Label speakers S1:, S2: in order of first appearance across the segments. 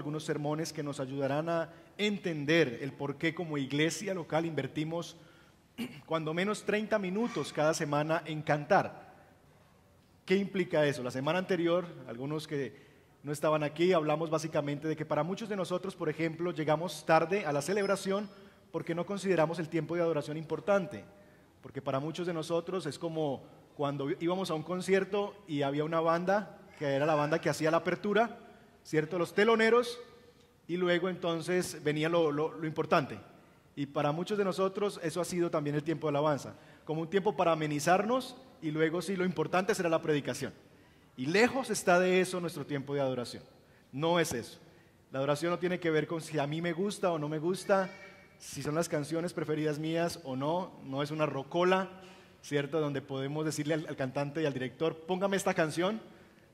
S1: algunos sermones que nos ayudarán a entender el por qué como iglesia local invertimos cuando menos 30 minutos cada semana en cantar. ¿Qué implica eso? La semana anterior, algunos que no estaban aquí, hablamos básicamente de que para muchos de nosotros, por ejemplo, llegamos tarde a la celebración porque no consideramos el tiempo de adoración importante. Porque para muchos de nosotros es como cuando íbamos a un concierto y había una banda, que era la banda que hacía la apertura, ¿cierto? Los teloneros, y luego entonces venía lo importante. Y para muchos de nosotros eso ha sido también el tiempo de alabanza, como un tiempo para amenizarnos y luego sí lo importante será la predicación. Y lejos está de eso nuestro tiempo de adoración. No es eso. La adoración no tiene que ver con si a mí me gusta o no me gusta, si son las canciones preferidas mías o no. No es una rocola, ¿cierto? Donde podemos decirle al cantante y al director, póngame esta canción,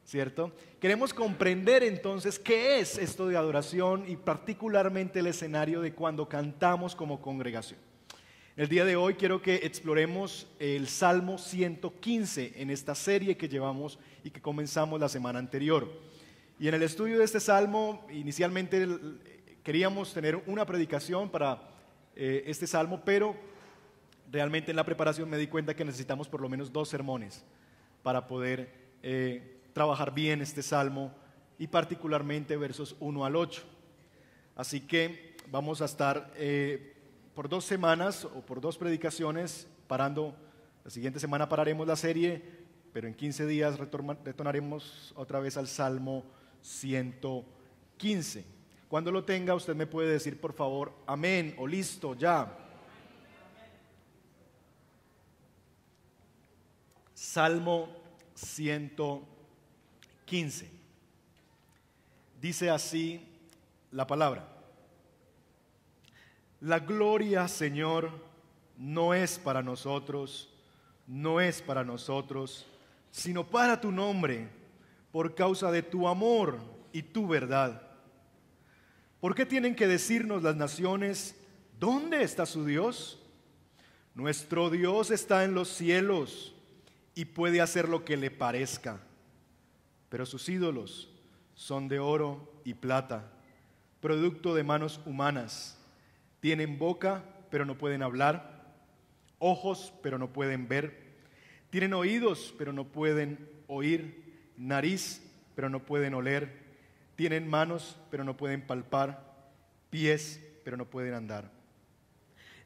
S1: ¿cierto? Queremos comprender entonces qué es esto de adoración y particularmente el escenario de cuando cantamos como congregación. El día de hoy quiero que exploremos el Salmo 115 en esta serie que llevamos y que comenzamos la semana anterior. Y en el estudio de este Salmo, inicialmente queríamos tener una predicación para este Salmo, pero realmente en la preparación me di cuenta que necesitamos por lo menos 2 sermones para poder trabajar bien este Salmo y particularmente versos 1 al 8. Así que vamos a estar por 2 semanas o por 2 predicaciones parando. La siguiente semana pararemos la serie, pero en 15 días retornaremos otra vez al Salmo 115. Cuando lo tenga usted me puede decir por favor amén o listo ya. Salmo 115. Dice así la palabra: la gloria, Señor, no es para nosotros, sino para tu nombre, por causa de tu amor y tu verdad. ¿Por qué tienen que decirnos las naciones, ¿dónde está su Dios? Nuestro Dios está en los cielos y puede hacer lo que le parezca. Pero sus ídolos son de oro y plata, producto de manos humanas. Tienen boca, pero no pueden hablar, ojos, pero no pueden ver. Tienen oídos, pero no pueden oír, nariz, pero no pueden oler. Tienen manos, pero no pueden palpar, pies, pero no pueden andar.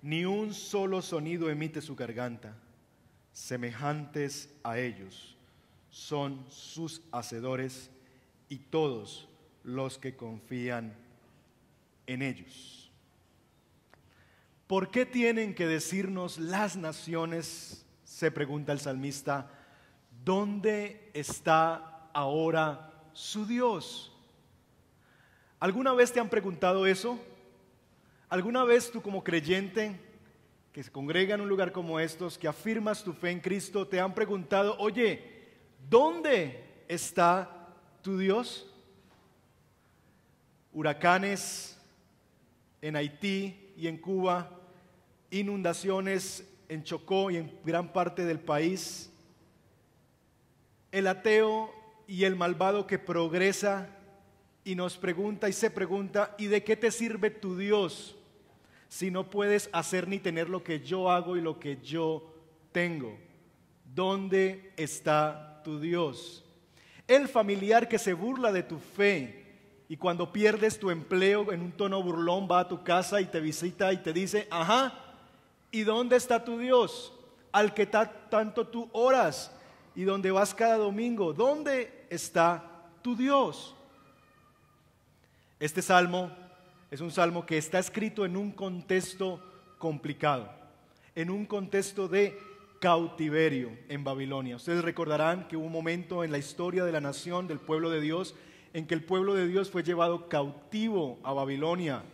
S1: Ni un solo sonido emite su garganta. Semejantes a ellos son sus hacedores y todos los que confían en ellos. ¿Por qué tienen que decirnos las naciones? Se pregunta el salmista. ¿Dónde está ahora su Dios? ¿Alguna vez te han preguntado eso? ¿Alguna vez tú como creyente que se congrega en un lugar como estos, que afirmas tu fe en Cristo, te han preguntado, oye, ¿dónde está tu Dios? Huracanes en Haití y en Cuba, inundaciones en Chocó y en gran parte del país, el ateo y el malvado que progresa y nos pregunta y se pregunta, ¿y de qué te sirve tu Dios si no puedes hacer ni tener lo que yo hago y lo que yo tengo? ¿Dónde está tu Dios? El familiar que se burla de tu fe y cuando pierdes tu empleo en un tono burlón va a tu casa y te visita y te dice, ajá, ¿y dónde está tu Dios? Al que tanto tú oras y donde vas cada domingo, ¿dónde está tu Dios? Este salmo es un salmo que está escrito en un contexto complicado, en un contexto de cautiverio en Babilonia. Ustedes recordarán que hubo un momento en la historia de la nación, del pueblo de Dios, en que el pueblo de Dios fue llevado cautivo a Babilonia.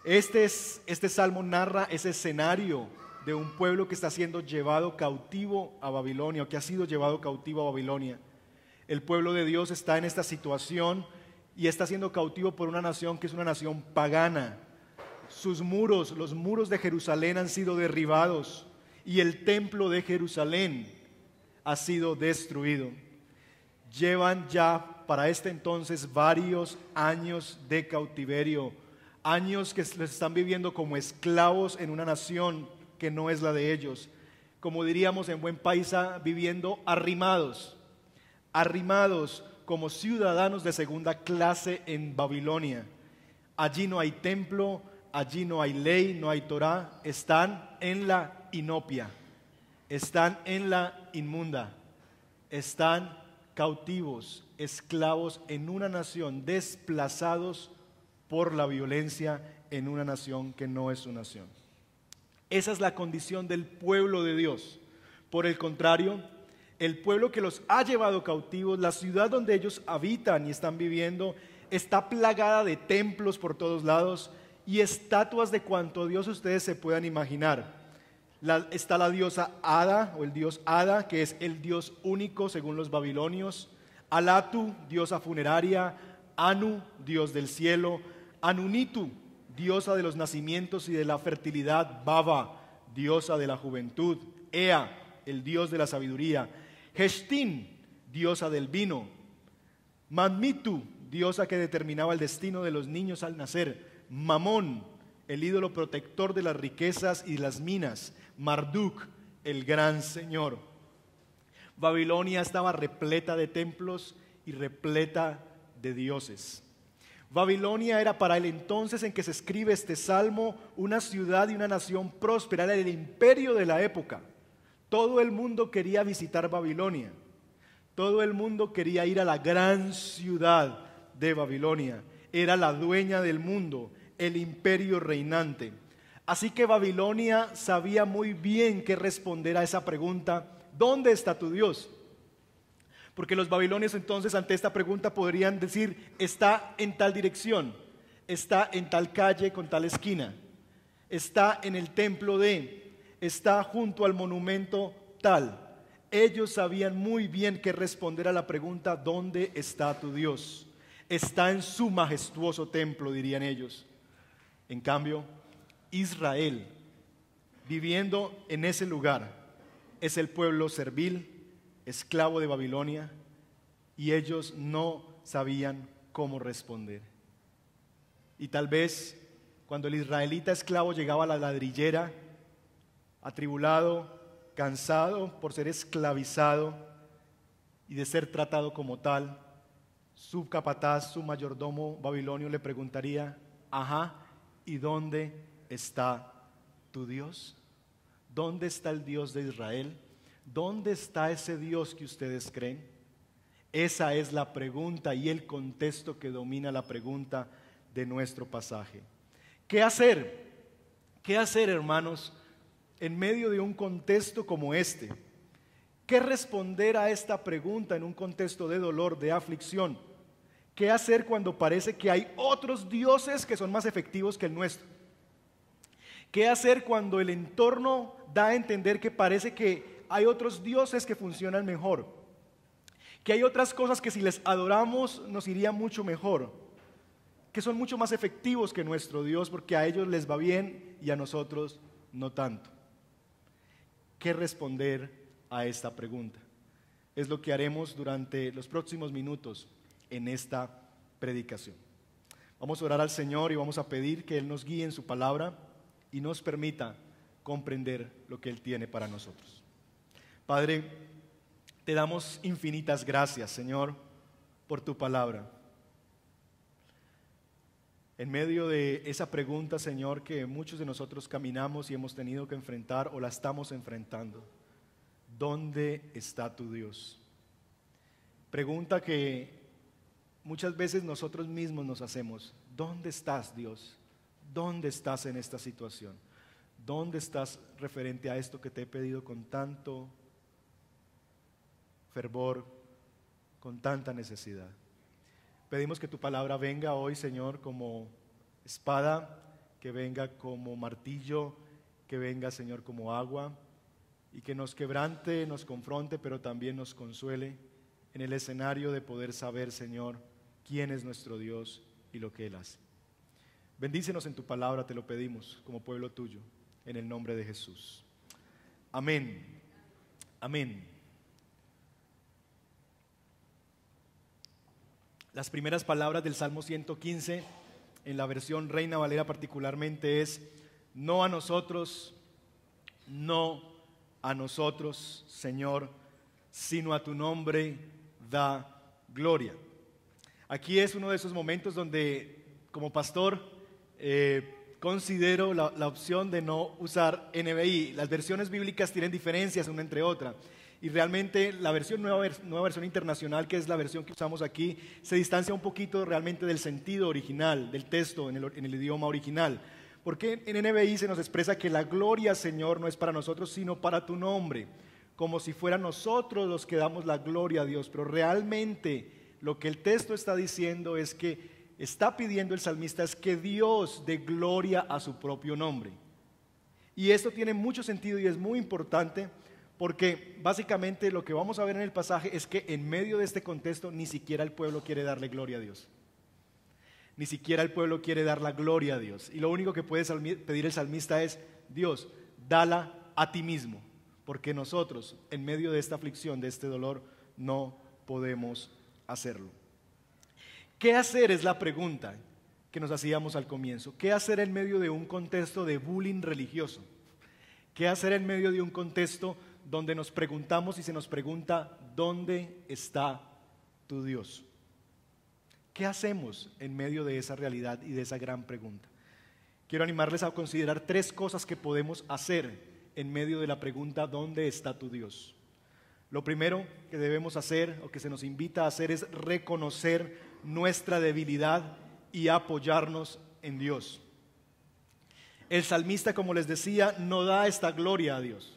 S1: Este salmo narra ese escenario de un pueblo que está siendo llevado cautivo a Babilonia, o que ha sido llevado cautivo a Babilonia. El pueblo de Dios está en esta situación y está siendo cautivo por una nación que es una nación pagana. Sus muros, los muros de Jerusalén han sido derribados y el templo de Jerusalén ha sido destruido. llevan ya para este entonces varios años de cautiverio, años que les están viviendo como esclavos en una nación que no es la de ellos, como diríamos en buen paisa, viviendo arrimados como ciudadanos de segunda clase en Babilonia. Allí no hay templo, allí no hay ley, no hay Torá, están en la inopia, están en la inmunda, están cautivos, esclavos en una nación, desplazados por la violencia en una nación que no es su nación. Esa es la condición del pueblo de Dios. Por el contrario, el pueblo que los ha llevado cautivos, la ciudad donde ellos habitan y están viviendo, está plagada de templos por todos lados y estatuas de cuanto Dios ustedes se puedan imaginar. Está la diosa Ada o el dios Ada, que es el dios único según los babilonios. Alatu, diosa funeraria. Anu, dios del cielo. Anunitu, diosa de los nacimientos y de la fertilidad. Baba, diosa de la juventud. Ea, el dios de la sabiduría. Heshtin, diosa del vino. Manmitu, diosa que determinaba el destino de los niños al nacer. Mamón, el ídolo protector de las riquezas y las minas. Marduk, el gran señor. Babilonia estaba repleta de templos y repleta de dioses. Babilonia era para el entonces en que se escribe este salmo una ciudad y una nación próspera, era el imperio de la época. Todo el mundo quería visitar Babilonia. Todo el mundo quería ir a la gran ciudad de Babilonia. Era la dueña del mundo, el imperio reinante. Así que Babilonia sabía muy bien qué responder a esa pregunta: ¿dónde está tu Dios? Porque los babilonios entonces ante esta pregunta podrían decir: está en tal dirección, está en tal calle con tal esquina, está en el templo de, está junto al monumento tal. Ellos sabían muy bien qué responder a la pregunta: ¿dónde está tu Dios? Está en su majestuoso templo, dirían ellos. En cambio, Israel, viviendo en ese lugar, es el pueblo servil, esclavo de Babilonia, y ellos no sabían cómo responder. Y tal vez cuando el israelita esclavo llegaba a la ladrillera, atribulado, cansado por ser esclavizado y de ser tratado como tal, su capataz, su mayordomo babilonio le preguntaría: ajá, ¿y dónde está tu Dios? ¿Dónde está el Dios de Israel? ¿Dónde está ese Dios que ustedes creen? Esa es la pregunta y el contexto que domina la pregunta de nuestro pasaje. ¿Qué hacer? ¿Qué hacer, hermanos, en medio de un contexto como este? ¿Qué responder a esta pregunta en un contexto de dolor, de aflicción? ¿Qué hacer cuando parece que hay otros dioses que son más efectivos que el nuestro? ¿Qué hacer cuando el entorno da a entender que parece que hay otros dioses que funcionan mejor? Que hay otras cosas que si les adoramos nos iría mucho mejor, que son mucho más efectivos que nuestro Dios porque a ellos les va bien y a nosotros no tanto. ¿Qué responder a esta pregunta? Es lo que haremos durante los próximos minutos en esta predicación. Vamos a orar al Señor y vamos a pedir que Él nos guíe en su palabra y nos permita comprender lo que Él tiene para nosotros. Padre, te damos infinitas gracias, Señor, por tu palabra. En medio de esa pregunta, Señor, que muchos de nosotros caminamos y hemos tenido que enfrentar o la estamos enfrentando: ¿dónde está tu Dios? Pregunta que muchas veces nosotros mismos nos hacemos: ¿dónde estás, Dios? ¿Dónde estás en esta situación? ¿Dónde estás referente a esto que te he pedido con tanto fervor, con tanta necesidad? Pedimos que tu palabra venga hoy, Señor, como espada, que venga como martillo, que venga, Señor, como agua, y que nos quebrante, nos confronte, pero también nos consuele en el escenario de poder saber, Señor, quién es nuestro Dios y lo que Él hace. Bendícenos en tu palabra, te lo pedimos, como pueblo tuyo, en el nombre de Jesús. Amén. Amén. Las primeras palabras del Salmo 115, en la versión Reina Valera particularmente, es: no a nosotros, no a nosotros, Señor, sino a tu nombre da gloria. Aquí es uno de esos momentos donde, como pastor, considero la opción de no usar NBI. Las versiones bíblicas tienen diferencias una entre otra. Y realmente la nueva versión internacional, que es la versión que usamos aquí, se distancia un poquito realmente del sentido original, del texto en el idioma original. Porque en NBI se nos expresa que la gloria, Señor, no es para nosotros, sino para tu nombre, como si fueran nosotros los que damos la gloria a Dios. Pero realmente lo que el texto está diciendo es que está pidiendo el salmista es que Dios dé gloria a su propio nombre. Y esto tiene mucho sentido y es muy importante, porque básicamente lo que vamos a ver en el pasaje es que en medio de este contexto ni siquiera el pueblo quiere darle gloria a Dios. Ni siquiera el pueblo quiere dar la gloria a Dios. Y lo único que puede pedir el salmista es: Dios, dala a ti mismo, porque nosotros en medio de esta aflicción, de este dolor, no podemos hacerlo. ¿Qué hacer? Es la pregunta que nos hacíamos al comienzo. ¿Qué hacer en medio de un contexto de bullying religioso? ¿Qué hacer en medio de un contexto donde nos preguntamos y se nos pregunta: ¿dónde está tu Dios? ¿Qué hacemos en medio de esa realidad y de esa gran pregunta? Quiero animarles a considerar 3 cosas que podemos hacer en medio de la pregunta: ¿dónde está tu Dios? Lo primero que debemos hacer, o que se nos invita a hacer, es reconocer nuestra debilidad y apoyarnos en Dios. El salmista, como les decía, no da esta gloria a Dios.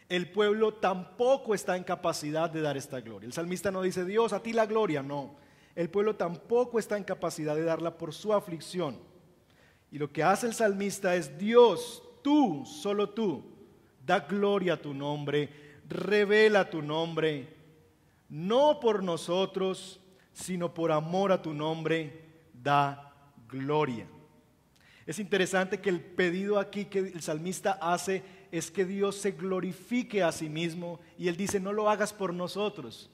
S1: El pueblo tampoco está en capacidad de dar esta gloria. El salmista no dice: Dios, a ti la gloria, no. El pueblo tampoco está en capacidad de darla por su aflicción. Y lo que hace el salmista es: Dios, tú, solo tú, da gloria a tu nombre, revela tu nombre, no por nosotros, sino por amor a tu nombre, da gloria. Es interesante que el pedido aquí que el salmista hace es que Dios se glorifique a sí mismo, y él dice: no lo hagas por nosotros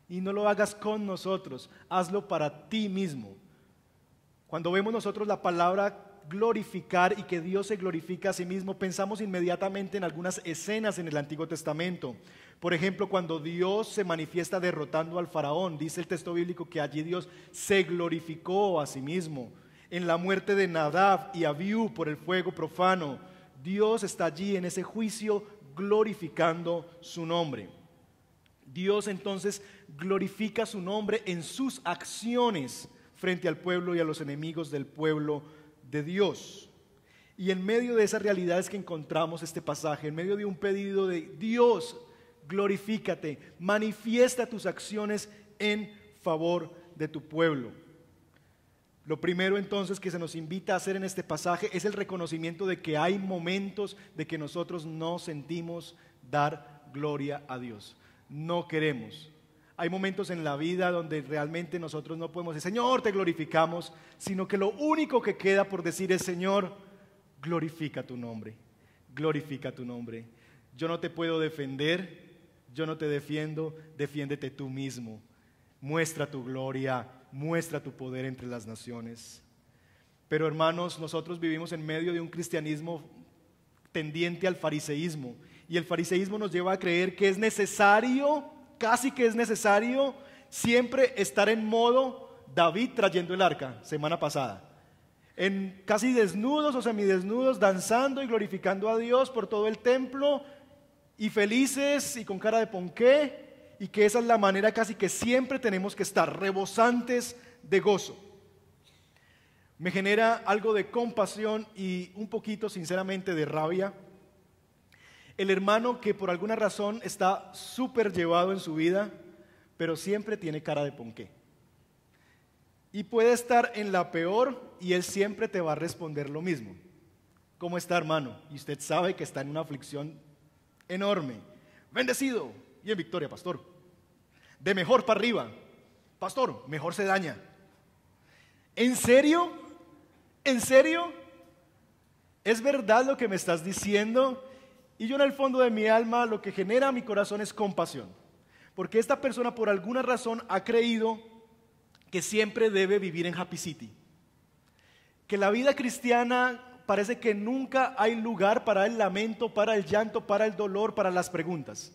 S1: y no lo hagas con nosotros, hazlo para ti mismo. Cuando vemos nosotros la palabra glorificar y que Dios se glorifica a sí mismo, pensamos inmediatamente en algunas escenas en el Antiguo Testamento. Por ejemplo, cuando Dios se manifiesta derrotando al faraón, dice el texto bíblico que allí Dios se glorificó a sí mismo. En la muerte de Nadab y Abiú por el fuego profano, Dios está allí en ese juicio glorificando su nombre. Dios entonces glorifica su nombre en sus acciones frente al pueblo y a los enemigos del pueblo de Dios. Y en medio de esas realidades que encontramos este pasaje, en medio de un pedido de Dios, glorifícate, manifiesta tus acciones en favor de tu pueblo. Lo primero entonces que se nos invita a hacer en este pasaje es el reconocimiento de que hay momentos de que nosotros no sentimos dar gloria a Dios. No queremos. Hay momentos en la vida donde realmente nosotros no podemos decir: Señor, te glorificamos, sino que lo único que queda por decir es: Señor, glorifica tu nombre, glorifica tu nombre. Yo no te puedo defender, yo no te defiendo, defiéndete tú mismo. Muestra tu gloria, muestra tu poder entre las naciones. Pero hermanos, nosotros vivimos en medio de un cristianismo tendiente al fariseísmo, y el fariseísmo nos lleva a creer que es necesario, casi que es necesario, siempre estar en modo David trayendo el arca, semana pasada, en casi desnudos o semidesnudos, danzando y glorificando a Dios por todo el templo, y felices y con cara de ponqué, y que esa es la manera casi que siempre tenemos que estar, rebosantes de gozo. Me genera algo de compasión y un poquito, sinceramente, de rabia el hermano que por alguna razón está súper llevado en su vida, pero siempre tiene cara de ponqué. Y puede estar en la peor y él siempre te va a responder lo mismo. ¿Cómo está, hermano? Y usted sabe que está en una aflicción enorme. Bendecido y en victoria, pastor. De mejor para arriba. Pastor, mejor se daña. ¿En serio? ¿En serio? ¿Es verdad lo que me estás diciendo? Y yo en el fondo de mi alma lo que genera mi corazón es compasión. Porque esta persona por alguna razón ha creído que siempre debe vivir en Happy City. Que la vida cristiana parece que nunca hay lugar para el lamento, para el llanto, para el dolor, para las preguntas.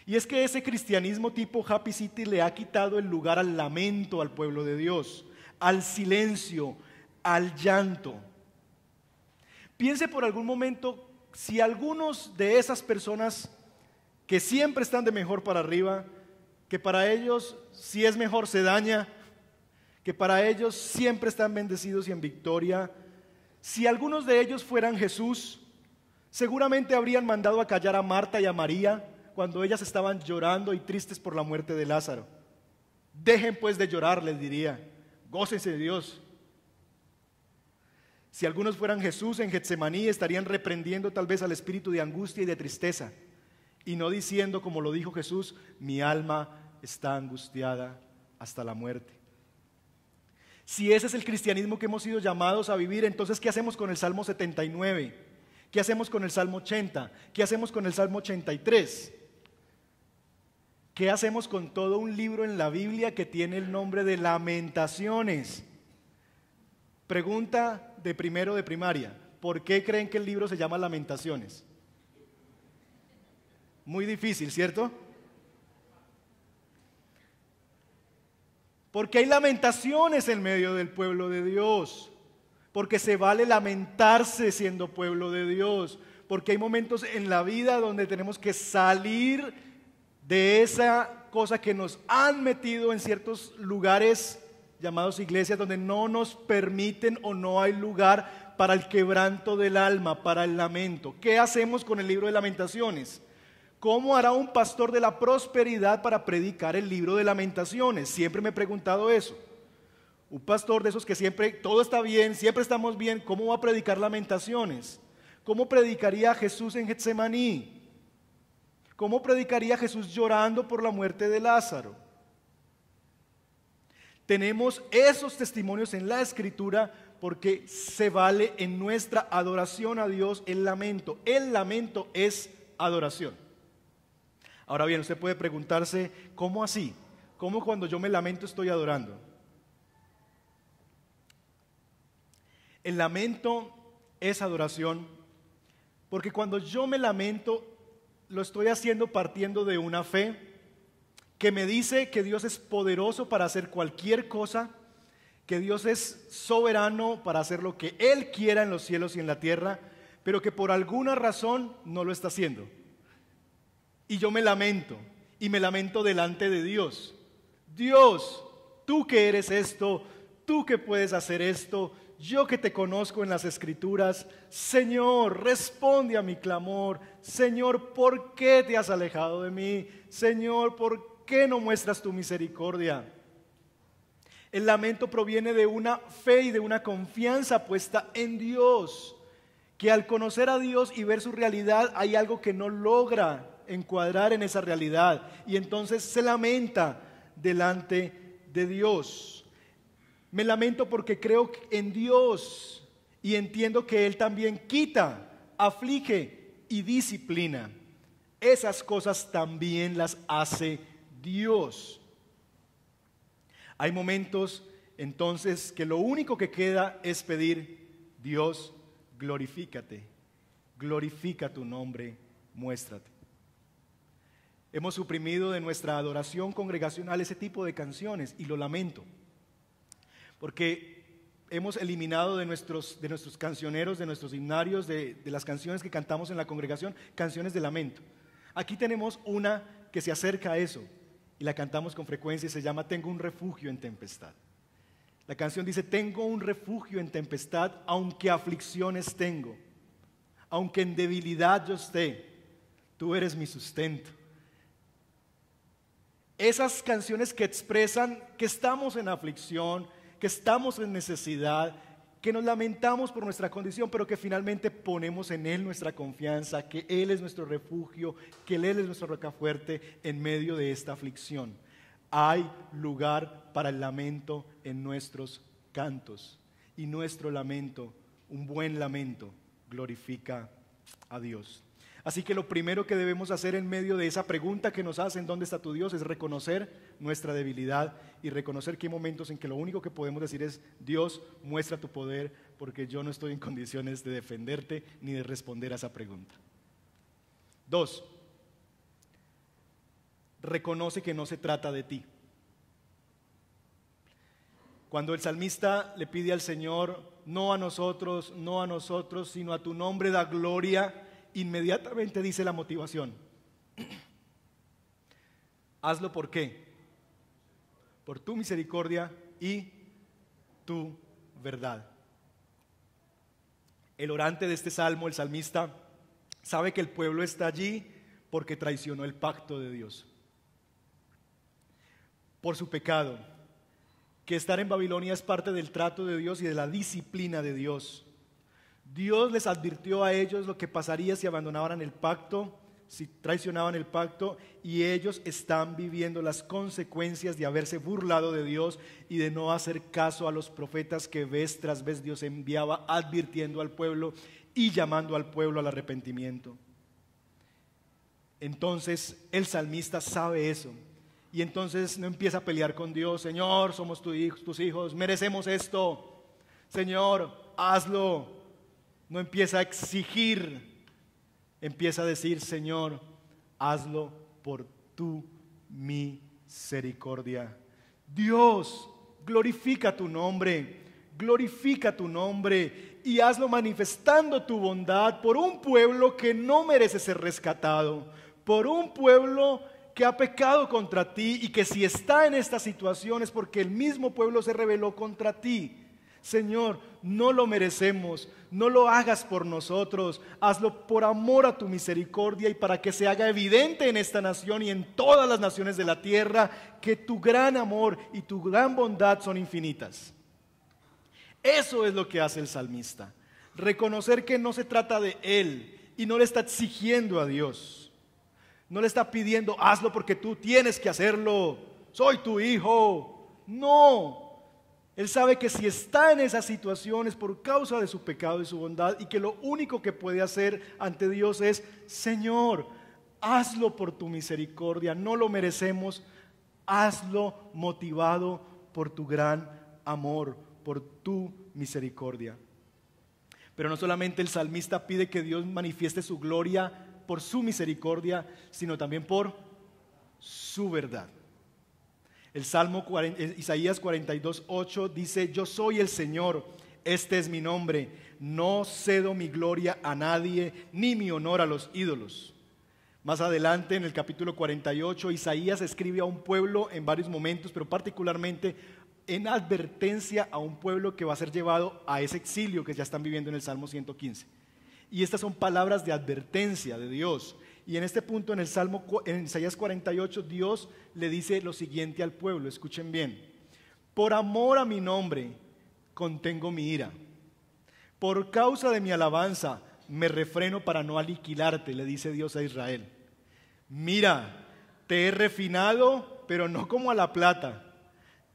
S1: Y es que ese cristianismo tipo Happy City le ha quitado el lugar al lamento al pueblo de Dios, al silencio, al llanto. Piense por algún momento si algunos de esas personas que siempre están de mejor para arriba, que para ellos si es mejor se daña, que para ellos siempre están bendecidos y en victoria, si algunos de ellos fueran Jesús, seguramente habrían mandado a callar a Marta y a María cuando ellas estaban llorando y tristes por la muerte de Lázaro. Dejen pues de llorar, les diría, gócense de Dios. Si algunos fueran Jesús en Getsemaní, estarían reprendiendo tal vez al espíritu de angustia y de tristeza, y no diciendo como lo dijo Jesús, mi alma está angustiada hasta la muerte. Si ese es el cristianismo que hemos sido llamados a vivir, entonces ¿qué hacemos con el Salmo 79? ¿Qué hacemos con el Salmo 80? ¿Qué hacemos con el Salmo 83? ¿Qué hacemos con todo un libro en la Biblia que tiene el nombre de Lamentaciones? Pregunta de primero de primaria, ¿por qué creen que el libro se llama Lamentaciones? Muy difícil, ¿cierto? Porque hay lamentaciones en medio del pueblo de Dios, porque se vale lamentarse siendo pueblo de Dios, porque hay momentos en la vida donde tenemos que salir de esa cosa que nos han metido en ciertos lugares llamados iglesias, donde no nos permiten o no hay lugar para el quebranto del alma, para el lamento. ¿Qué hacemos con el libro de Lamentaciones? ¿Cómo hará un pastor de la prosperidad para predicar el libro de Lamentaciones? Siempre me he preguntado eso. Un pastor de esos que siempre todo está bien, siempre estamos bien, ¿cómo va a predicar Lamentaciones? ¿Cómo predicaría Jesús en Getsemaní? ¿Cómo predicaría Jesús llorando por la muerte de Lázaro? Tenemos esos testimonios en la Escritura porque se vale en nuestra adoración a Dios el lamento. El lamento es adoración. Ahora bien, usted puede preguntarse, ¿cómo así? ¿Cómo cuando yo me lamento estoy adorando? El lamento es adoración porque cuando yo me lamento lo estoy haciendo partiendo de una fe que me dice que Dios es poderoso para hacer cualquier cosa, que Dios es soberano para hacer lo que Él quiera en los cielos y en la tierra, pero que por alguna razón no lo está haciendo. Y yo me lamento, y me lamento delante de Dios. Dios, tú que eres esto, tú que puedes hacer esto, yo que te conozco en las Escrituras, Señor, responde a mi clamor. Señor, ¿por qué te has alejado de mí? Señor, ¿por qué no muestras tu misericordia? El lamento proviene de una fe y de una confianza puesta en Dios, que al conocer a Dios y ver su realidad hay algo que no logra encuadrar en esa realidad y entonces se lamenta delante de Dios. Me lamento porque creo en Dios y entiendo que Él también quita, aflige y disciplina. Esas cosas también las hace Dios. Hay momentos entonces que lo único que queda es pedir, Dios, glorifícate, glorifica tu nombre, muéstrate. Hemos suprimido de nuestra adoración congregacional ese tipo de canciones y lo lamento. Porque hemos eliminado de nuestros cancioneros, de nuestros himnarios, de las canciones que cantamos en la congregación, canciones de lamento. Aquí tenemos una que se acerca a eso y la cantamos con frecuencia y se llama Tengo un refugio en tempestad. La canción dice, tengo un refugio en tempestad, aunque aflicciones tengo, aunque en debilidad yo esté, tú eres mi sustento. Esas canciones que expresan que estamos en aflicción, que estamos en necesidad, que nos lamentamos por nuestra condición, pero que finalmente ponemos en Él nuestra confianza, que Él es nuestro refugio, que Él es nuestra roca fuerte en medio de esta aflicción. Hay lugar para el lamento en nuestros cantos y nuestro lamento, un buen lamento, glorifica a Dios. Así que lo primero que debemos hacer en medio de esa pregunta que nos hacen, ¿dónde está tu Dios?, es reconocer nuestra debilidad y reconocer que hay momentos en que lo único que podemos decir es: Dios, muestra tu poder, porque yo no estoy en condiciones de defenderte ni de responder a esa pregunta. 2, reconoce que no se trata de ti. Cuando el salmista le pide al Señor: no a nosotros, sino a tu nombre da gloria, inmediatamente dice la motivación. Hazlo, ¿por qué? Por tu misericordia y tu verdad. El orante de este salmo, el salmista, sabe que el pueblo está allí porque traicionó el pacto de Dios, por su pecado, que estar en Babilonia es parte del trato de Dios y de la disciplina de Dios. Dios les advirtió a ellos lo que pasaría si abandonaban el pacto, si traicionaban el pacto, y ellos están viviendo las consecuencias de haberse burlado de Dios y de no hacer caso a los profetas que vez tras vez Dios enviaba, advirtiendo al pueblo y llamando al pueblo al arrepentimiento. Entonces el salmista sabe eso, y entonces no empieza a pelear con Dios: Señor, somos tus hijos, merecemos esto, Señor, hazlo. No empieza a exigir, empieza a decir: Señor, hazlo por tu misericordia. Dios, glorifica tu nombre y hazlo manifestando tu bondad por un pueblo que no merece ser rescatado, por un pueblo que ha pecado contra ti y que si está en esta situación es porque el mismo pueblo se rebeló contra ti. Señor, no lo merecemos, no lo hagas por nosotros, hazlo por amor a tu misericordia y para que se haga evidente en esta nación y en todas las naciones de la tierra que tu gran amor y tu gran bondad son infinitas. Eso es lo que hace el salmista, reconocer que no se trata de él y no le está exigiendo a Dios, no le está pidiendo: hazlo porque tú tienes que hacerlo, soy tu hijo. No. Él sabe que si está en esas situaciones por causa de su pecado y su bondad, y que lo único que puede hacer ante Dios es: Señor, hazlo por tu misericordia, no lo merecemos, hazlo motivado por tu gran amor, por tu misericordia. Pero no solamente el salmista pide que Dios manifieste su gloria por su misericordia, sino también por su verdad. El Salmo Isaías 42:8 dice: yo soy el Señor, este es mi nombre, no cedo mi gloria a nadie, ni mi honor a los ídolos. Más adelante, en el capítulo 48, Isaías escribe a un pueblo en varios momentos, pero particularmente en advertencia a un pueblo que va a ser llevado a ese exilio que ya están viviendo en el Salmo 115. Y estas son palabras de advertencia de Dios. Y en este punto, en Isaías 48, Dios le dice lo siguiente al pueblo, escuchen bien: por amor a mi nombre contengo mi ira, por causa de mi alabanza me refreno para no aniquilarte, le dice Dios a Israel. Mira, te he refinado, pero no como a la plata,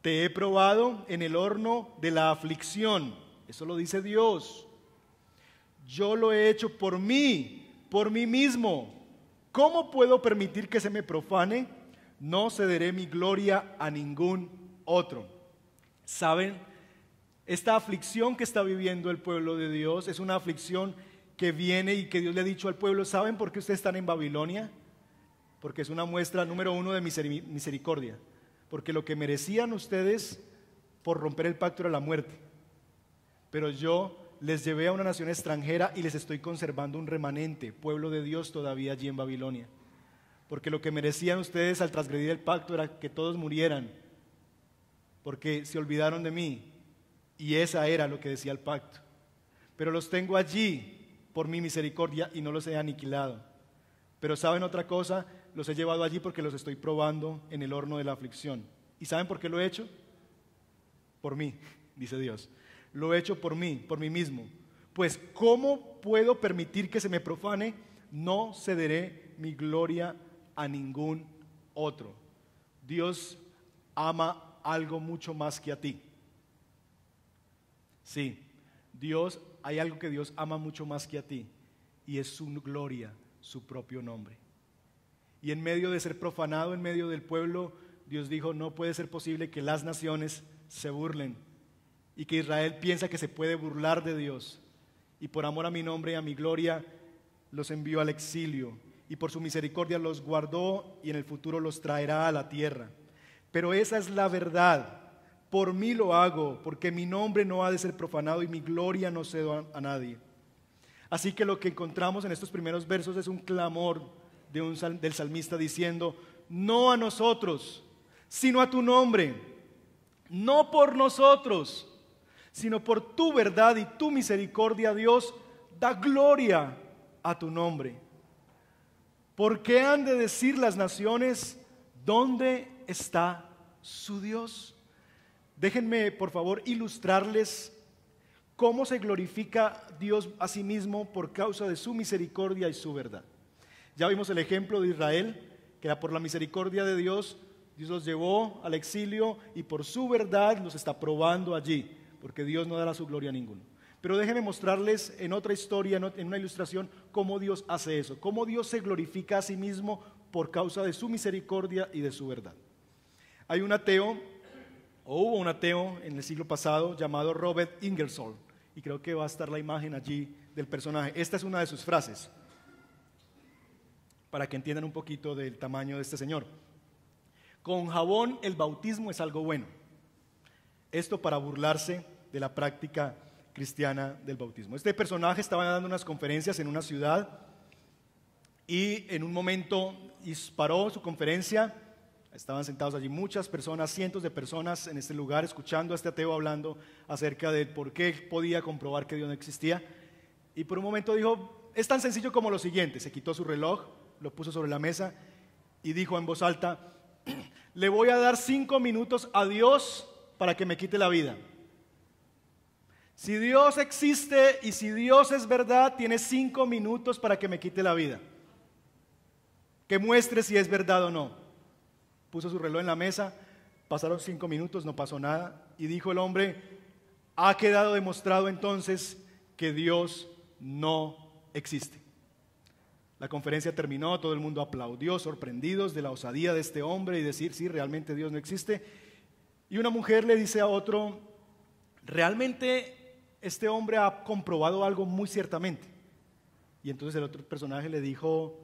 S1: te he probado en el horno de la aflicción. Eso lo dice Dios. Yo lo he hecho por mí mismo. ¿Cómo puedo permitir que se me profane? No cederé mi gloria a ningún otro. ¿Saben? Esta aflicción que está viviendo el pueblo de Dios es una aflicción que viene y que Dios le ha dicho al pueblo: ¿saben por qué ustedes están en Babilonia? Porque es una muestra número 1 de misericordia. Porque lo que merecían ustedes por romper el pacto era la muerte. Pero yo les llevé a una nación extranjera y les estoy conservando un remanente, pueblo de Dios todavía allí en Babilonia. Porque lo que merecían ustedes al transgredir el pacto era que todos murieran, porque se olvidaron de mí, y esa era lo que decía el pacto. Pero los tengo allí por mi misericordia y no los he aniquilado. Pero ¿saben otra cosa? Los he llevado allí porque los estoy probando en el horno de la aflicción. ¿Y saben por qué lo he hecho? Por mí, dice Dios. Lo he hecho por mí mismo. Pues ¿cómo puedo permitir que se me profane? No cederé mi gloria a ningún otro. Dios ama algo mucho más que a ti. Sí, hay algo que Dios ama mucho más que a ti, y es su gloria, su propio nombre. Y en medio de ser profanado, en medio del pueblo, Dios dijo, no puede ser posible que las naciones se burlen y que Israel piensa que se puede burlar de Dios. Y por amor a mi nombre y a mi gloria, los envió al exilio. Y por su misericordia los guardó y en el futuro los traerá a la tierra. Pero esa es la verdad. Por mí lo hago, porque mi nombre no ha de ser profanado y mi gloria no cedo a nadie. Así que lo que encontramos en estos primeros versos es un clamor del salmista diciendo, no a nosotros, sino a tu nombre, no por nosotros, sino por tu verdad y tu misericordia, Dios, da gloria a tu nombre. ¿Por qué han de decir las naciones, dónde está su Dios? Déjenme, por favor, ilustrarles cómo se glorifica Dios a sí mismo por causa de su misericordia y su verdad. Ya vimos el ejemplo de Israel, que era por la misericordia de Dios, Dios los llevó al exilio y por su verdad los está probando allí, porque Dios no dará su gloria a ninguno. Pero déjenme mostrarles en otra historia, en una ilustración, cómo Dios hace eso, cómo Dios se glorifica a sí mismo por causa de su misericordia y de su verdad. Hay un ateo, o hubo un ateo en el siglo pasado llamado Robert Ingersoll, y creo que va a estar la imagen allí del personaje. Esta es una de sus frases, para que entiendan un poquito del tamaño de este señor. Con jabón el bautismo es algo bueno. Esto para burlarse de la práctica cristiana del bautismo. Este personaje estaba dando unas conferencias en una ciudad y en un momento paró su conferencia. Estaban sentados allí muchas personas, cientos de personas en este lugar escuchando a este ateo hablando acerca de por qué podía comprobar que Dios no existía. Y por un momento dijo, es tan sencillo como lo siguiente. Se quitó su reloj, lo puso sobre la mesa y dijo en voz alta, le voy a dar 5 minutos a Dios para que me quite la vida. Si Dios existe y si Dios es verdad, tiene 5 minutos para que me quite la vida. Que muestre si es verdad o no. Puso su reloj en la mesa, pasaron 5 minutos, no pasó nada. Y dijo el hombre, ha quedado demostrado entonces que Dios no existe. La conferencia terminó, todo el mundo aplaudió, sorprendidos de la osadía de este hombre y decir, sí, realmente Dios no existe. Y una mujer le dice a otro, realmente este hombre ha comprobado algo muy ciertamente. Y entonces el otro personaje le dijo,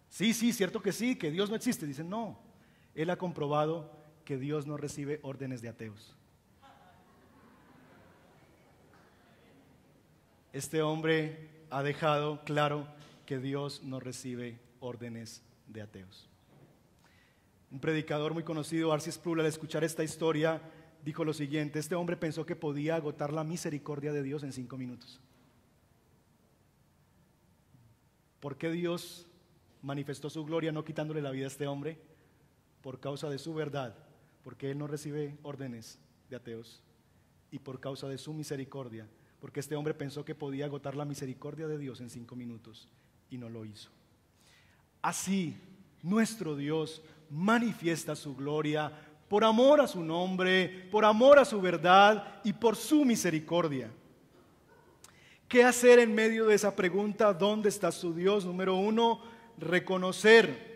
S1: sí, cierto que sí, que Dios no existe. Dicen, no, él ha comprobado que Dios no recibe órdenes de ateos. Este hombre ha dejado claro que Dios no recibe órdenes de ateos. Un predicador muy conocido, R.C. Sproul, al escuchar esta historia, dijo lo siguiente, este hombre pensó que podía agotar la misericordia de Dios en 5 minutos. ¿Por qué Dios manifestó su gloria no quitándole la vida a este hombre? Por causa de su verdad, porque él no recibe órdenes de ateos, y por causa de su misericordia, porque este hombre pensó que podía agotar la misericordia de Dios en 5 minutos y no lo hizo. Así, nuestro Dios manifiesta su gloria por amor a su nombre, por amor a su verdad y por su misericordia. ¿Qué hacer en medio de esa pregunta? ¿Dónde está su Dios? Número 1, reconocer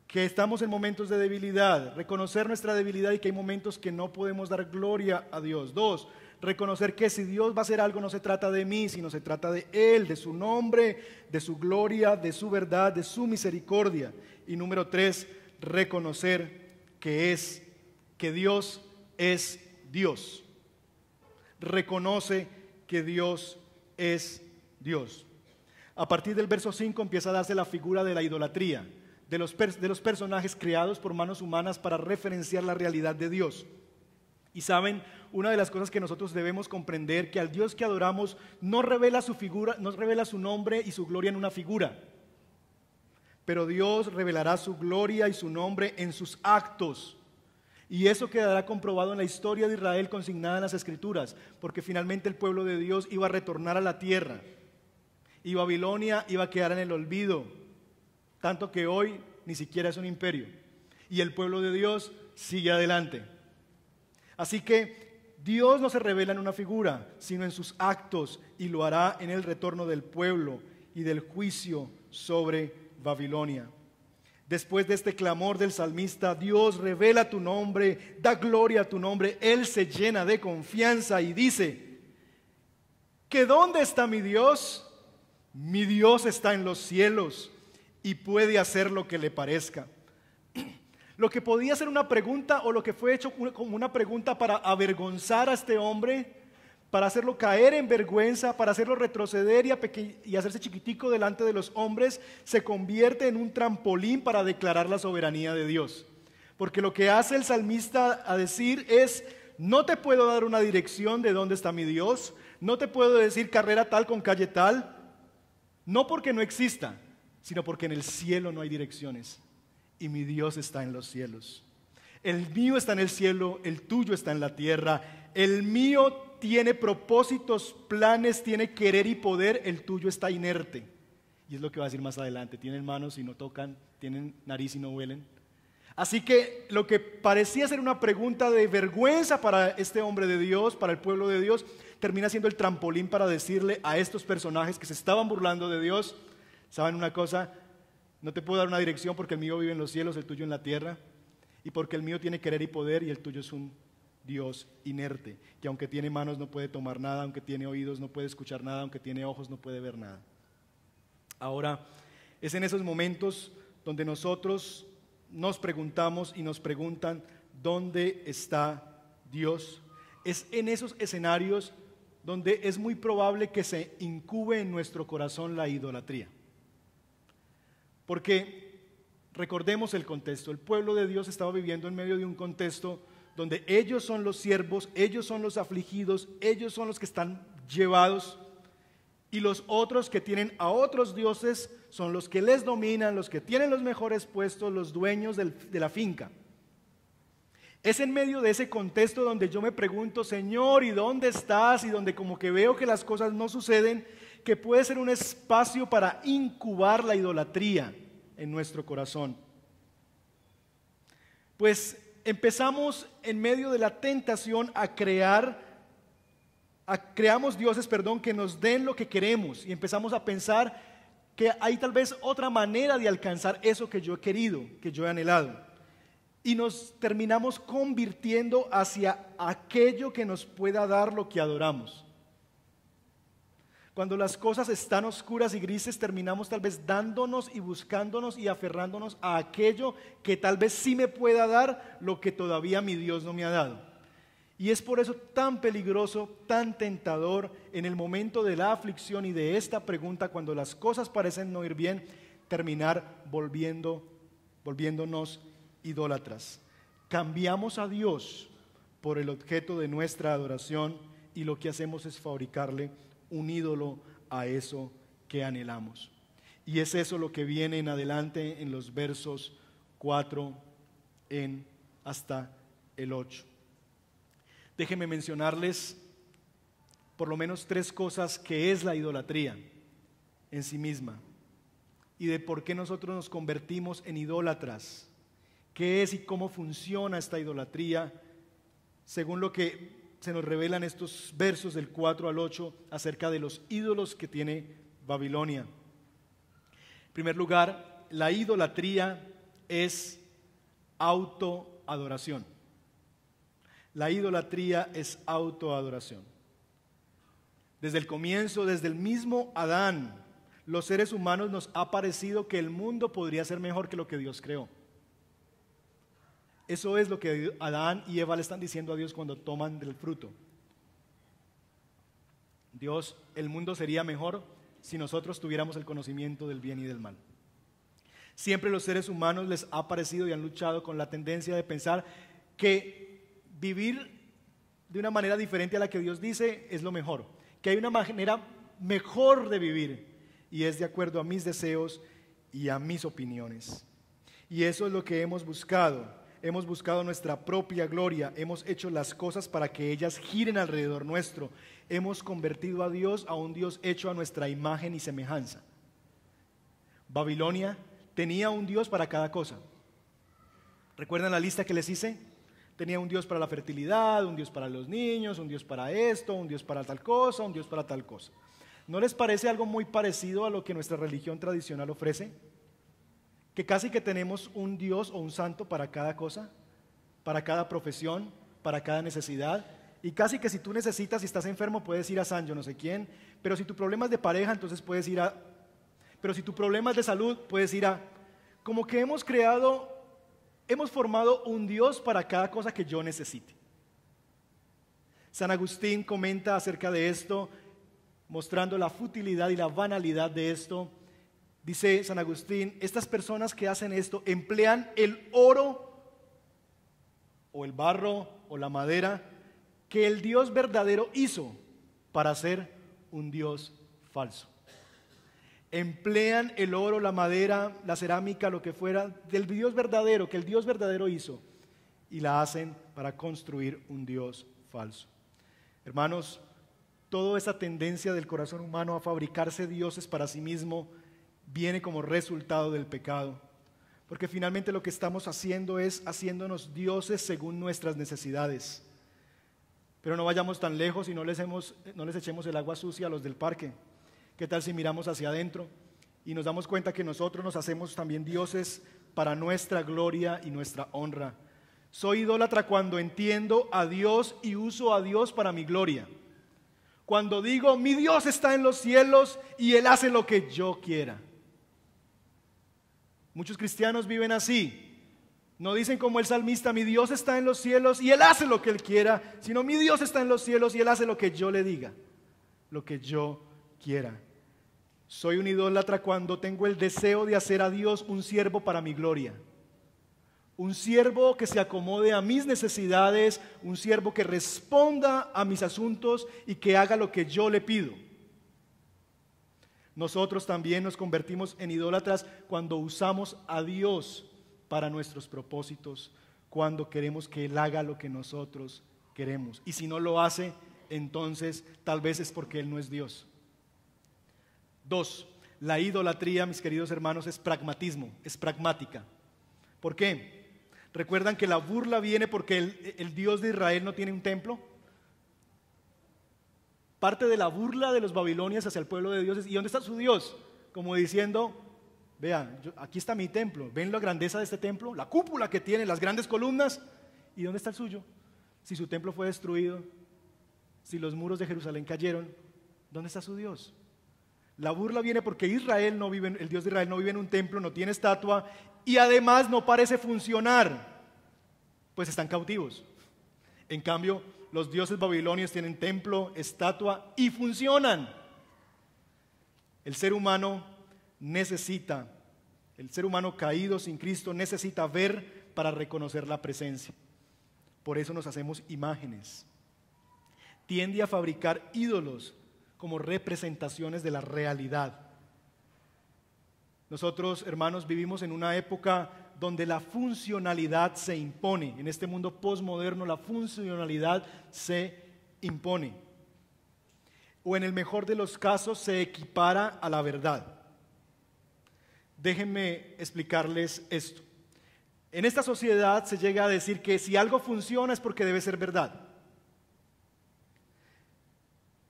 S1: que estamos en momentos de debilidad, reconocer nuestra debilidad y que hay momentos que no podemos dar gloria a Dios. 2, reconocer que si Dios va a hacer algo no se trata de mí, sino se trata de Él, de su nombre, de su gloria, de su verdad, de su misericordia. Y número 3, reconocer que Dios es Dios. Reconoce que Dios es Dios. A partir del verso 5 empieza a darse la figura de la idolatría, de los personajes creados por manos humanas para referenciar la realidad de Dios. Y saben, una de las cosas que nosotros debemos comprender, que al Dios que adoramos no revela su figura, no revela su nombre y su gloria en una figura, pero Dios revelará su gloria y su nombre en sus actos. Y eso quedará comprobado en la historia de Israel consignada en las Escrituras, porque finalmente el pueblo de Dios iba a retornar a la tierra y Babilonia iba a quedar en el olvido, tanto que hoy ni siquiera es un imperio y el pueblo de Dios sigue adelante. Así que Dios no se revela en una figura, sino en sus actos, y lo hará en el retorno del pueblo y del juicio sobre Babilonia. Después de este clamor del salmista, Dios revela tu nombre, da gloria a tu nombre. Él se llena de confianza y dice que ¿dónde está mi Dios? Mi Dios está en los cielos y puede hacer lo que le parezca. Lo que podía ser una pregunta o lo que fue hecho como una pregunta para avergonzar a este hombre, para hacerlo caer en vergüenza, para hacerlo retroceder y hacerse chiquitico delante de los hombres, se convierte en un trampolín para declarar la soberanía de Dios. Porque lo que hace el salmista a decir es, no te puedo dar una dirección de dónde está mi Dios, no te puedo decir carrera tal con calle tal, no porque no exista, sino porque en el cielo no hay direcciones y mi Dios está en los cielos. El mío está en el cielo, el tuyo está en la tierra, el mío tiene propósitos, planes, tiene querer y poder, el tuyo está inerte. Y es lo que va a decir más adelante, tienen manos y no tocan, tienen nariz y no huelen. Así que lo que parecía ser una pregunta de vergüenza para este hombre de Dios, para el pueblo de Dios, termina siendo el trampolín para decirle a estos personajes que se estaban burlando de Dios, ¿saben una cosa? No te puedo dar una dirección porque el mío vive en los cielos, el tuyo en la tierra, y porque el mío tiene querer y poder y el tuyo es un Dios inerte, que aunque tiene manos no puede tomar nada, aunque tiene oídos no puede escuchar nada, aunque tiene ojos no puede ver nada. Ahora, es en esos momentos donde nosotros nos preguntamos y nos preguntan, ¿dónde está Dios? Es en esos escenarios donde es muy probable que se incube en nuestro corazón la idolatría. Porque recordemos el contexto, el pueblo de Dios estaba viviendo en medio de un contexto donde ellos son los siervos, ellos son los afligidos, ellos son los que están llevados y los otros que tienen a otros dioses son los que les dominan, los que tienen los mejores puestos, los dueños de la finca. Es en medio de ese contexto donde yo me pregunto, Señor, ¿y dónde estás? Y donde como que veo que las cosas no suceden, que puede ser un espacio para incubar la idolatría en nuestro corazón. Pues empezamos en medio de la tentación creamos dioses, que nos den lo que queremos y empezamos a pensar que hay tal vez otra manera de alcanzar eso que yo he querido, que yo he anhelado. Y nos terminamos convirtiendo hacia aquello que nos pueda dar lo que adoramos. Cuando las cosas están oscuras y grises, terminamos tal vez dándonos y buscándonos y aferrándonos a aquello que tal vez sí me pueda dar lo que todavía mi Dios no me ha dado. Y es por eso tan peligroso, tan tentador en el momento de la aflicción y de esta pregunta, cuando las cosas parecen no ir bien, terminar volviéndonos idólatras. Cambiamos a Dios por el objeto de nuestra adoración y lo que hacemos es fabricarle un ídolo a eso que anhelamos. Y es eso lo que viene en adelante en los versos 4 hasta el 8. Déjenme mencionarles por lo menos 3 cosas que es la idolatría en sí misma y de por qué nosotros nos convertimos en idólatras. ¿Qué es y cómo funciona esta idolatría según lo que se nos revelan estos versos del 4 al 8 acerca de los ídolos que tiene Babilonia? En primer lugar, la idolatría es autoadoración. La idolatría es autoadoración. Desde el comienzo, desde el mismo Adán, los seres humanos nos ha parecido que el mundo podría ser mejor que lo que Dios creó. Eso es lo que Adán y Eva le están diciendo a Dios cuando toman del fruto. Dios, el mundo sería mejor si nosotros tuviéramos el conocimiento del bien y del mal. Siempre los seres humanos les ha parecido y han luchado con la tendencia de pensar que vivir de una manera diferente a la que Dios dice es lo mejor, que hay una manera mejor de vivir y es de acuerdo a mis deseos y a mis opiniones. Y eso es lo que hemos buscado. Hemos buscado nuestra propia gloria, hemos hecho las cosas para que ellas giren alrededor nuestro. Hemos convertido a Dios a un Dios hecho a nuestra imagen y semejanza. Babilonia tenía un Dios para cada cosa. ¿Recuerdan la lista que les hice? Tenía un Dios para la fertilidad, un Dios para los niños, un Dios para esto, un Dios para tal cosa, un Dios para tal cosa. ¿No les parece algo muy parecido a lo que nuestra religión tradicional ofrece? Que casi que tenemos un Dios o un santo para cada cosa, para cada profesión, para cada necesidad. Y casi que si tú necesitas, si estás enfermo, puedes ir a San yo no sé quién. Pero si tu problema es de pareja, entonces puedes ir a... Pero si tu problema es de salud, puedes ir a... Como que hemos formado un Dios para cada cosa que yo necesite. San Agustín comenta acerca de esto, mostrando la futilidad y la banalidad de esto. Dice San Agustín, estas personas que hacen esto emplean el oro o el barro o la madera que el Dios verdadero hizo para hacer un Dios falso. Emplean el oro, la madera, la cerámica, lo que fuera, del Dios verdadero, que el Dios verdadero hizo, y la hacen para construir un Dios falso. Hermanos, toda esa tendencia del corazón humano a fabricarse dioses para sí mismo viene como resultado del pecado, porque finalmente lo que estamos haciendo es haciéndonos dioses según nuestras necesidades. Pero no vayamos tan lejos y no les echemos el agua sucia a los del parque. ¿Qué tal si miramos hacia adentro y nos damos cuenta que nosotros nos hacemos también dioses para nuestra gloria y nuestra honra? Soy idólatra cuando entiendo a Dios y uso a Dios para mi gloria. Cuando digo, mi Dios está en los cielos y Él hace lo que yo quiera. Muchos cristianos viven así. No dicen como el salmista, mi Dios está en los cielos y Él hace lo que Él quiera, sino mi Dios está en los cielos y Él hace lo que yo le diga, lo que yo quiera. Soy un idólatra cuando tengo el deseo de hacer a Dios un siervo para mi gloria. Un siervo que se acomode a mis necesidades, un siervo que responda a mis asuntos y que haga lo que yo le pido. Nosotros también nos convertimos en idólatras cuando usamos a Dios para nuestros propósitos, cuando queremos que Él haga lo que nosotros queremos. Y si no lo hace, entonces tal vez es porque Él no es Dios. 2. La idolatría, mis queridos hermanos, es pragmatismo, es pragmática. ¿Por qué? ¿Recuerdan que la burla viene porque el Dios de Israel no tiene un templo? Parte de la burla de los babilonios hacia el pueblo de Dios es, ¿y dónde está su Dios? Como diciendo, vean, aquí está mi templo, ¿ven la grandeza de este templo? La cúpula que tiene, las grandes columnas, ¿y dónde está el suyo? Si su templo fue destruido, si los muros de Jerusalén cayeron, ¿dónde está su Dios? La burla viene porque el Dios de Israel no vive en un templo, no tiene estatua y además no parece funcionar, pues están cautivos. En cambio, los dioses babilonios tienen templo, estatua y funcionan. El ser humano caído sin Cristo necesita ver para reconocer la presencia. Por eso nos hacemos imágenes. Tiende a fabricar ídolos como representaciones de la realidad. Nosotros, hermanos, vivimos en una época donde la funcionalidad se impone. En este mundo posmoderno la funcionalidad se impone. O en el mejor de los casos se equipara a la verdad. Déjenme explicarles esto. En esta sociedad se llega a decir que si algo funciona es porque debe ser verdad.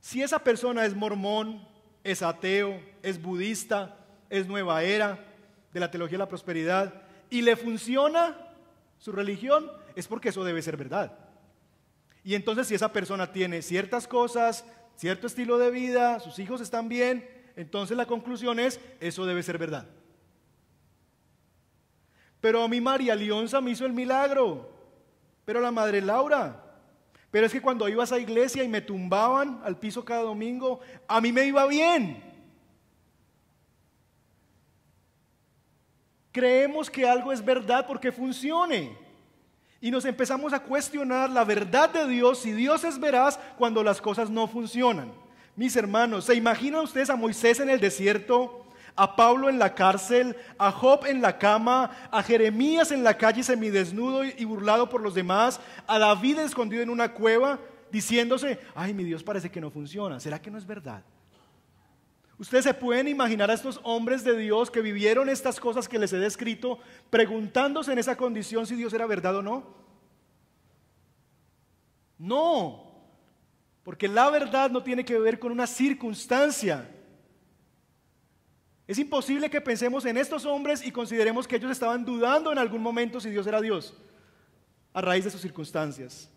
S1: Si esa persona es mormón, es ateo, es budista, es nueva era de la teología de la prosperidad y le funciona su religión, es porque eso debe ser verdad. Y entonces si esa persona tiene ciertas cosas, cierto estilo de vida, sus hijos están bien, entonces la conclusión es, eso debe ser verdad. Pero a mí María Leonza me hizo el milagro, pero la Madre Laura... Pero es que cuando ibas a iglesia y me tumbaban al piso cada domingo, a mí me iba bien. Creemos que algo es verdad porque funcione. Y nos empezamos a cuestionar la verdad de Dios, si Dios es veraz cuando las cosas no funcionan. Mis hermanos, ¿se imaginan ustedes a Moisés en el desierto? A Pablo en la cárcel, a Job en la cama, a Jeremías en la calle semidesnudo y burlado por los demás, a David escondido en una cueva diciéndose, ay, mi Dios parece que no funciona, ¿será que no es verdad? Ustedes se pueden imaginar a estos hombres de Dios que vivieron estas cosas que les he descrito, preguntándose en esa condición si Dios era verdad o no. No. Porque la verdad no tiene que ver con una circunstancia. Es imposible que pensemos en estos hombres y consideremos que ellos estaban dudando en algún momento si Dios era Dios, a raíz de sus circunstancias.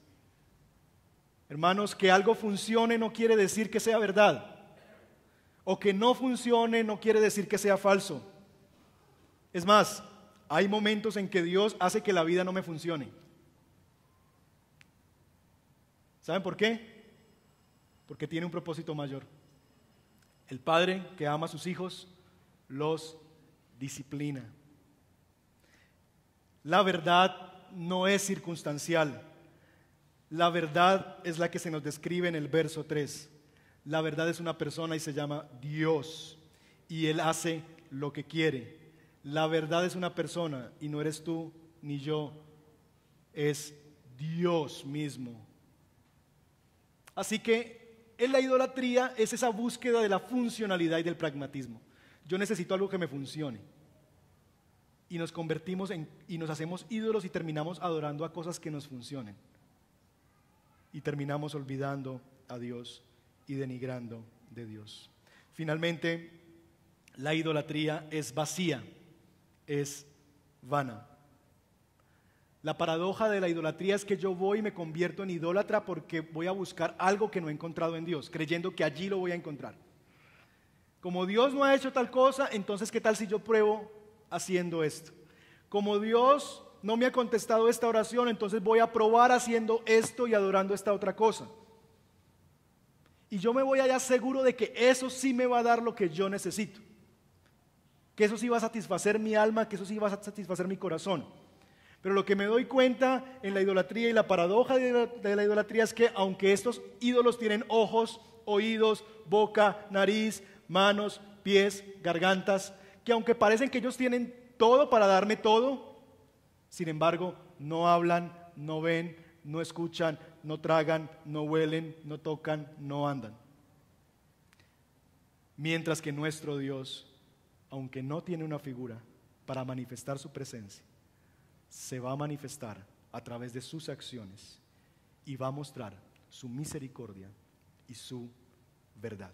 S1: Hermanos, que algo funcione no quiere decir que sea verdad. O que no funcione no quiere decir que sea falso. Es más, hay momentos en que Dios hace que la vida no me funcione. ¿Saben por qué? Porque tiene un propósito mayor. El padre que ama a sus hijos los disciplina. La verdad no es circunstancial. La verdad es la que se nos describe en el verso 3. La verdad es una persona y se llama Dios. Y Él hace lo que quiere. La verdad es una persona y no eres tú ni yo. Es Dios mismo. Así que en la idolatría es esa búsqueda de la funcionalidad y del pragmatismo. Yo necesito algo que me funcione. Y nos convertimos y nos hacemos ídolos y terminamos adorando a cosas que nos funcionen. Y terminamos olvidando a Dios y denigrando de Dios. Finalmente, la idolatría es vacía, es vana. La paradoja de la idolatría es que yo voy y me convierto en idólatra porque voy a buscar algo que no he encontrado en Dios, creyendo que allí lo voy a encontrar. Como Dios no ha hecho tal cosa, entonces ¿qué tal si yo pruebo haciendo esto? Como Dios no me ha contestado esta oración, entonces voy a probar haciendo esto y adorando esta otra cosa. Y yo me voy allá seguro de que eso sí me va a dar lo que yo necesito. Que eso sí va a satisfacer mi alma, que eso sí va a satisfacer mi corazón. Pero lo que me doy cuenta en la idolatría y la paradoja de la idolatría es que aunque estos ídolos tienen ojos, oídos, boca, nariz, manos, pies, gargantas, que aunque parecen que ellos tienen todo para darme todo, sin embargo no hablan, no ven, no escuchan, no tragan, no huelen, no tocan, no andan. Mientras que nuestro Dios, aunque no tiene una figura para manifestar su presencia, se va a manifestar a través de sus acciones y va a mostrar su misericordia y su verdad.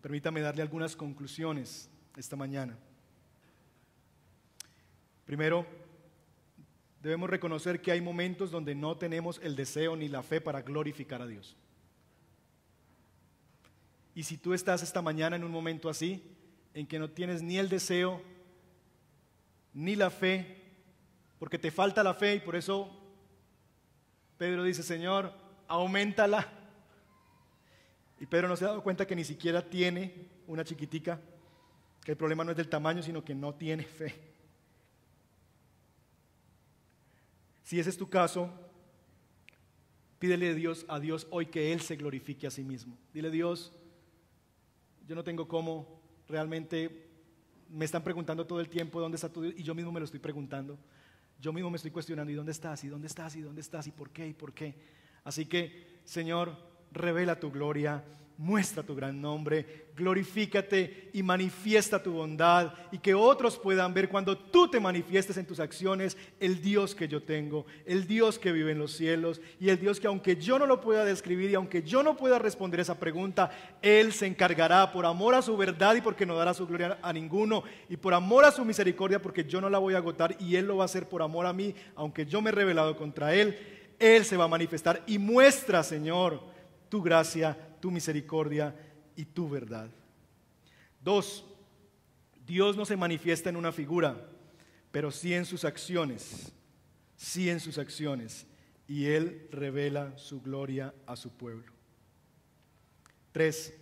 S1: Permítame darle algunas conclusiones esta mañana. Primero, debemos reconocer que hay momentos donde no tenemos el deseo ni la fe para glorificar a Dios. Y si tú estás esta mañana en un momento así, en que no tienes ni el deseo ni la fe, porque te falta la fe y por eso Pedro dice, Señor, auméntala. Y Pedro no se ha dado cuenta que ni siquiera tiene una chiquitica, que el problema no es del tamaño, sino que no tiene fe. Si ese es tu caso, pídele a Dios hoy que Él se glorifique a sí mismo. Dile, Dios, yo no tengo cómo, realmente me están preguntando todo el tiempo dónde está tu Dios, y yo mismo me lo estoy preguntando. Yo mismo me estoy cuestionando, ¿y dónde estás? ¿Y dónde estás? ¿Y dónde estás? ¿Y por qué? ¿Y por qué? Así que, Señor, revela tu gloria, muestra tu gran nombre, glorifícate y manifiesta tu bondad, y que otros puedan ver cuando tú te manifiestes en tus acciones el Dios que yo tengo, el Dios que vive en los cielos, y el Dios que aunque yo no lo pueda describir y aunque yo no pueda responder esa pregunta, Él se encargará por amor a su verdad y porque no dará su gloria a ninguno, y por amor a su misericordia porque yo no la voy a agotar, y Él lo va a hacer por amor a mí, aunque yo me he rebelado contra Él. Él se va a manifestar y muestra, Señor, tu gracia, tu misericordia y tu verdad. 2, Dios no se manifiesta en una figura, pero sí en sus acciones, y Él revela su gloria a su pueblo. 3,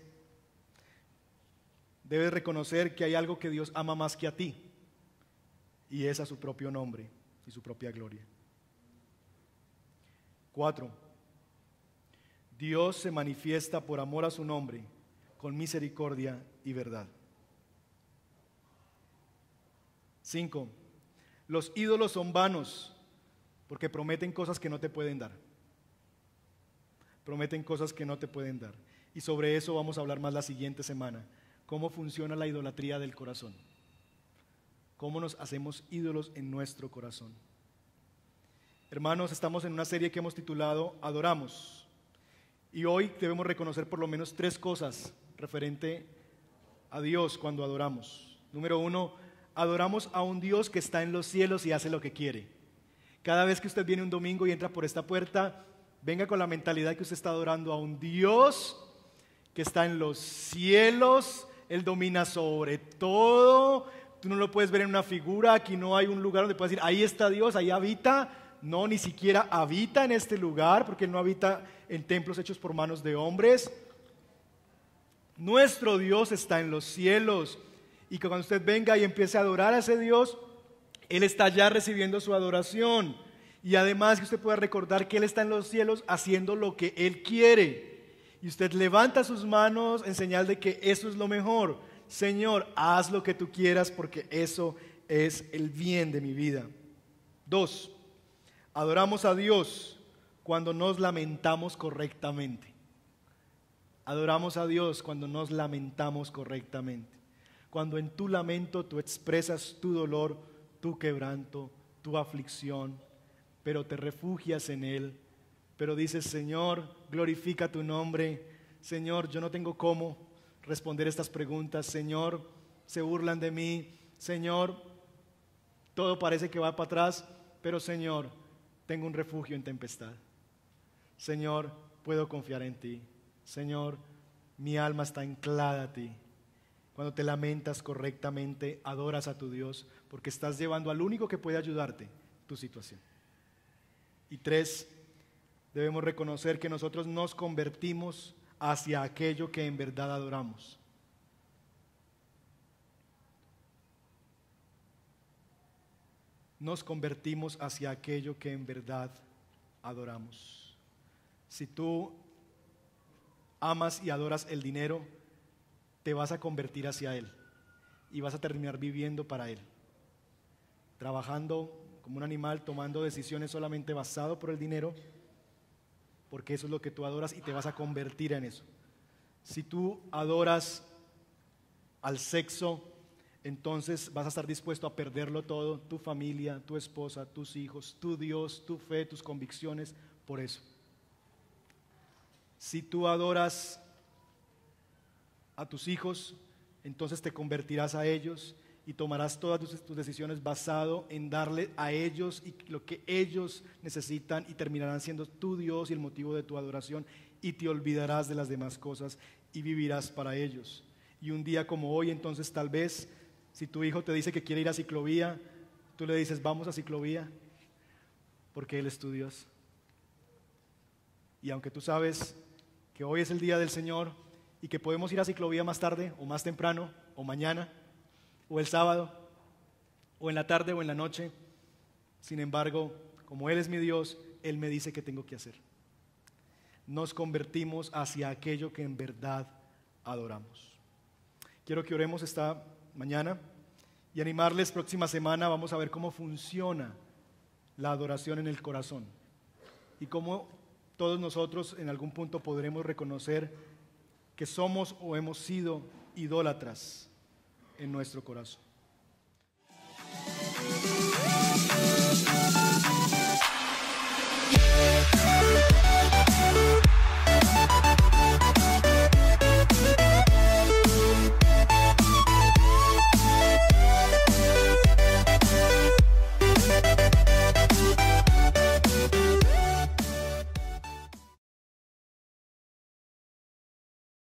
S1: debes reconocer que hay algo que Dios ama más que a ti, y es a su propio nombre y su propia gloria. 4, Dios se manifiesta por amor a su nombre, con misericordia y verdad. 5, los ídolos son vanos porque prometen cosas que no te pueden dar. Prometen cosas que no te pueden dar. Y sobre eso vamos a hablar más la siguiente semana. Cómo funciona la idolatría del corazón. Cómo nos hacemos ídolos en nuestro corazón. Hermanos, estamos en una serie que hemos titulado Adoramos. Y hoy debemos reconocer por lo menos 3 cosas referente a Dios cuando adoramos. Número 1, adoramos a un Dios que está en los cielos y hace lo que quiere. Cada vez que usted viene un domingo y entra por esta puerta, venga con la mentalidad que usted está adorando a un Dios que está en los cielos. Él domina sobre todo. Tú no lo puedes ver en una figura. Aquí no hay un lugar donde puedas decir, ahí está Dios, ahí habita. No, ni siquiera habita en este lugar, porque Él no habita en templos hechos por manos de hombres. Nuestro Dios está en los cielos, y que cuando usted venga y empiece a adorar a ese Dios, Él está ya recibiendo su adoración. Y además que usted pueda recordar que Él está en los cielos haciendo lo que Él quiere. Y usted levanta sus manos en señal de que eso es lo mejor. Señor, haz lo que tú quieras porque eso es el bien de mi vida. 2, adoramos a Dios cuando nos lamentamos correctamente. Adoramos a Dios cuando nos lamentamos correctamente. Cuando en tu lamento tú expresas tu dolor, tu quebranto, tu aflicción, pero te refugias en Él. Pero dices, Señor, glorifica tu nombre. Señor, yo no tengo cómo responder estas preguntas. Señor, se burlan de mí. Señor, todo parece que va para atrás, pero Señor, tengo un refugio en tempestad. Señor, puedo confiar en ti. Señor, mi alma está anclada a ti. Cuando te lamentas correctamente, adoras a tu Dios, porque estás llevando al único que puede ayudarte tu situación. Y 3, debemos reconocer que nosotros nos convertimos hacia aquello que en verdad adoramos. Nos convertimos hacia aquello que en verdad adoramos. Si tú amas y adoras el dinero, te vas a convertir hacia Él y vas a terminar viviendo para Él, trabajando como un animal, tomando decisiones solamente basado por el dinero, porque eso es lo que tú adoras y te vas a convertir en eso. Si tú adoras al sexo, entonces vas a estar dispuesto a perderlo todo, tu familia, tu esposa, tus hijos, tu Dios, tu fe, tus convicciones, por eso. Si tú adoras a tus hijos, entonces te convertirás a ellos y tomarás todas tus decisiones basado en darle a ellos y lo que ellos necesitan, y terminarán siendo tu Dios y el motivo de tu adoración, y te olvidarás de las demás cosas y vivirás para ellos. Y un día como hoy, entonces tal vez, si tu hijo te dice que quiere ir a ciclovía, tú le dices, vamos a ciclovía, porque Él es tu Dios. Y aunque tú sabes que hoy es el día del Señor y que podemos ir a ciclovía más tarde o más temprano o mañana o el sábado o en la tarde o en la noche, sin embargo, como Él es mi Dios, Él me dice qué tengo que hacer. Nos convertimos hacia aquello que en verdad adoramos. Quiero que oremos esta mañana y animarles. Próxima semana vamos a ver cómo funciona la adoración en el corazón y cómo todos nosotros en algún punto podremos reconocer que somos o hemos sido idólatras en nuestro corazón.